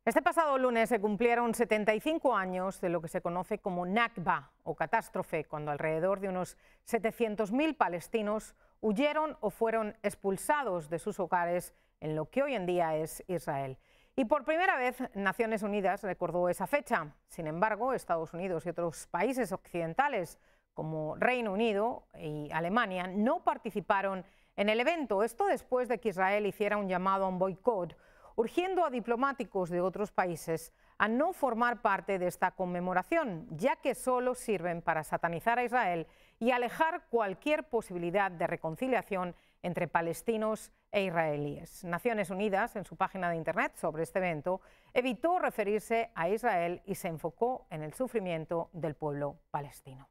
Este pasado lunes se cumplieron 75 años de lo que se conoce como Nakba o catástrofe, cuando alrededor de unos 700.000 palestinos huyeron o fueron expulsados de sus hogares en lo que hoy en día es Israel. Y por primera vez Naciones Unidas recordó esa fecha. Sin embargo, Estados Unidos y otros países occidentales como Reino Unido y Alemania no participaron en el evento. Esto después de que Israel hiciera un llamado a un boicot, urgiendo a diplomáticos de otros países a no formar parte de esta conmemoración, ya que solo sirven para satanizar a Israel y alejar cualquier posibilidad de reconciliación entre palestinos e israelíes. Naciones Unidas, en su página de internet sobre este evento, evitó referirse a Israel y se enfocó en el sufrimiento del pueblo palestino.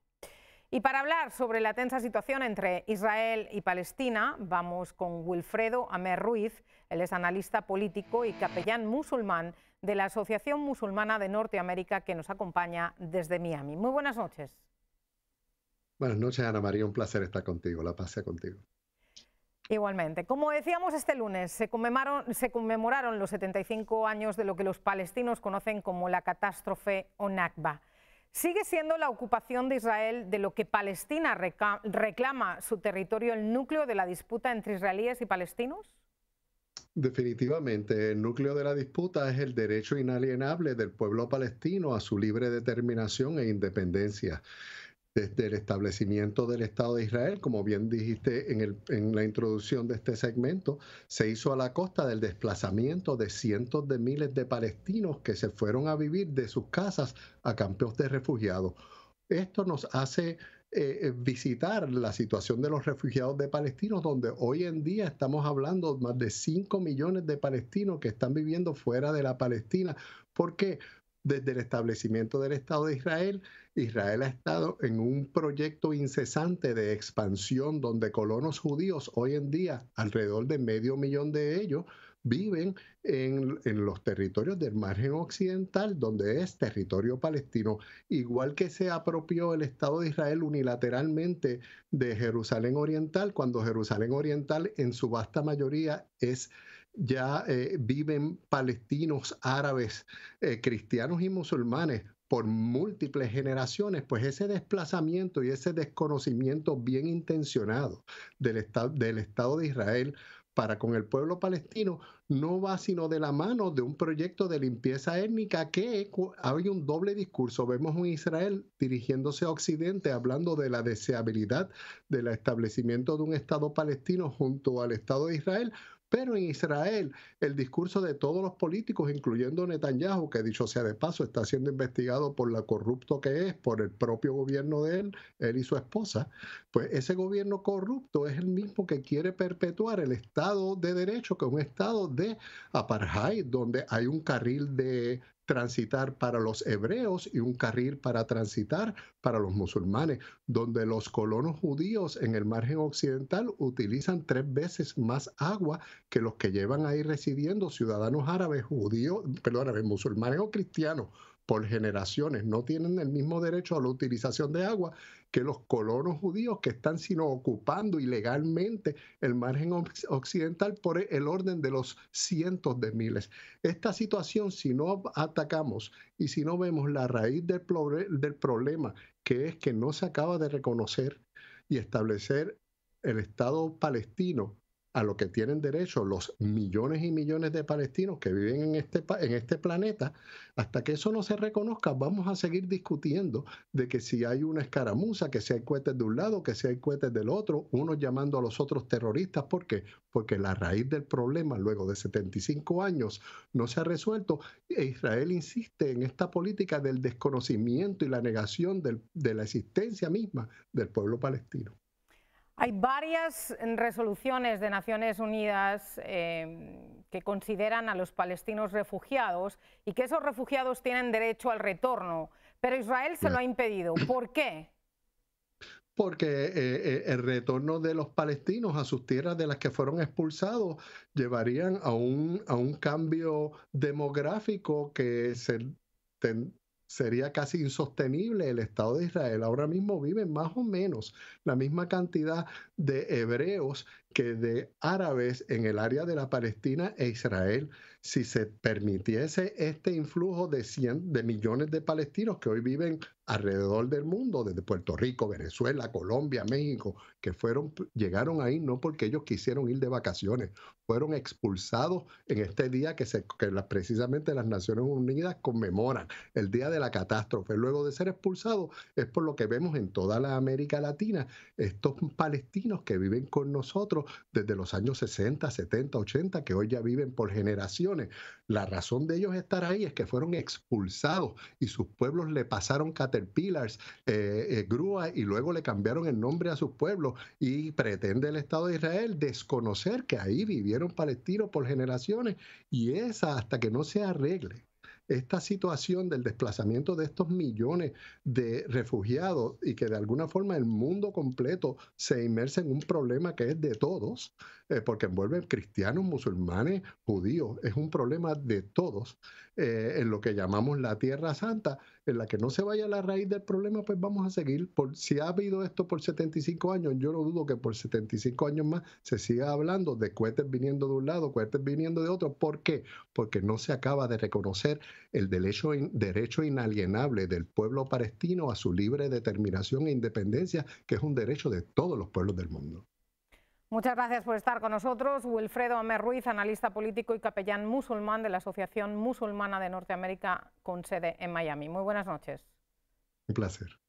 Y para hablar sobre la tensa situación entre Israel y Palestina, vamos con Wilfredo Amer Ruiz. Él es analista político y capellán musulmán de la Asociación Musulmana de Norteamérica, que nos acompaña desde Miami. Muy buenas noches. Buenas noches, Ana María. Un placer estar contigo. La paz sea contigo. Igualmente. Como decíamos, este lunes se conmemoraron los 75 años de lo que los palestinos conocen como la catástrofe o Nakba. ¿Sigue siendo la ocupación de Israel de lo que Palestina reclama su territorio el núcleo de la disputa entre israelíes y palestinos? Definitivamente, el núcleo de la disputa es el derecho inalienable del pueblo palestino a su libre determinación e independencia. Desde el establecimiento del Estado de Israel, como bien dijiste en la introducción de este segmento, se hizo a la costa del desplazamiento de cientos de miles de palestinos que se fueron a vivir de sus casas a campos de refugiados. Esto nos hace visitar la situación de los refugiados de palestinos, donde hoy en día estamos hablando de más de 5 millones de palestinos que están viviendo fuera de la Palestina. ¿Por qué? Desde el establecimiento del Estado de Israel, Israel ha estado en un proyecto incesante de expansión donde colonos judíos hoy en día, alrededor de 500.000 de ellos, viven en los territorios del margen occidental, donde es territorio palestino, igual que se apropió el Estado de Israel unilateralmente de Jerusalén Oriental, cuando Jerusalén Oriental en su vasta mayoría viven palestinos, árabes, cristianos y musulmanes por múltiples generaciones. Pues ese desplazamiento y ese desconocimiento bien intencionado del Estado de Israel para con el pueblo palestino no va sino de la mano de un proyecto de limpieza étnica que hay un doble discurso. Vemos un Israel dirigiéndose a Occidente hablando de la deseabilidad del establecimiento de un Estado palestino junto al Estado de Israel, pero en Israel el discurso de todos los políticos, incluyendo Netanyahu, que dicho sea de paso está siendo investigado por lo corrupto que es, por el propio gobierno de él y su esposa, pues ese gobierno corrupto es el mismo que quiere perpetuar el Estado de Derecho, que es un estado de apartheid, donde hay un carril de transitar para los hebreos y un carril para transitar para los musulmanes, donde los colonos judíos en el margen occidental utilizan 3 veces más agua que los que llevan ahí residiendo ciudadanos árabes, judíos, perdóname, musulmanes o cristianos por generaciones. No tienen el mismo derecho a la utilización de agua que los colonos judíos que están sino ocupando ilegalmente el margen occidental por el orden de los cientos de miles. Esta situación, si no atacamos y si no vemos la raíz del problema, que es que no se acaba de reconocer y establecer el Estado palestino a lo que tienen derecho los millones y millones de palestinos que viven en este planeta, hasta que eso no se reconozca, vamos a seguir discutiendo de que si hay una escaramuza, que si hay cohetes de un lado, que si hay cohetes del otro, unos llamando a los otros terroristas. ¿Por qué? Porque la raíz del problema, luego de 75 años, no se ha resuelto. E Israel insiste en esta política del desconocimiento y la negación de la existencia misma del pueblo palestino. Hay varias resoluciones de Naciones Unidas que consideran a los palestinos refugiados y que esos refugiados tienen derecho al retorno, pero Israel se lo ha impedido. ¿Por qué? Porque el retorno de los palestinos a sus tierras de las que fueron expulsados llevarían a un cambio demográfico que sería casi insostenible. El Estado de Israel ahora mismo vive más o menos la misma cantidad de hebreos que de árabes en el área de la Palestina e Israel. Si se permitiese este influjo de millones de palestinos que hoy viven alrededor del mundo, desde Puerto Rico, Venezuela, Colombia, México, que llegaron ahí no porque ellos quisieron ir de vacaciones, fueron expulsados en este día precisamente las Naciones Unidas conmemoran, el día de la catástrofe. Luego de ser expulsados, es por lo que vemos en toda la América Latina, estos palestinos que viven con nosotros desde los años 60, 70, 80, que hoy ya viven por generaciones. La razón de ellos estar ahí es que fueron expulsados y sus pueblos le pasaron caterpillars, grúas, y luego le cambiaron el nombre a sus pueblos, y pretende el Estado de Israel desconocer que ahí vivieron palestinos por generaciones, y esa, hasta que no se arregle esta situación del desplazamiento de estos millones de refugiados y que de alguna forma el mundo completo se inmerse en un problema que es de todos, porque envuelve cristianos, musulmanes, judíos, es un problema de todos, en lo que llamamos la Tierra Santa, en la que no se vaya a la raíz del problema, pues vamos a seguir. Si ha habido esto por 75 años, yo no dudo que por 75 años más se siga hablando de cohetes viniendo de un lado, cohetes viniendo de otro. ¿Por qué? Porque no se acaba de reconocer el derecho inalienable del pueblo palestino a su libre determinación e independencia, que es un derecho de todos los pueblos del mundo. Muchas gracias por estar con nosotros. Wilfredo Amer Ruiz, analista político y capellán musulmán de la Asociación Musulmana de Norteamérica con sede en Miami. Muy buenas noches. Un placer.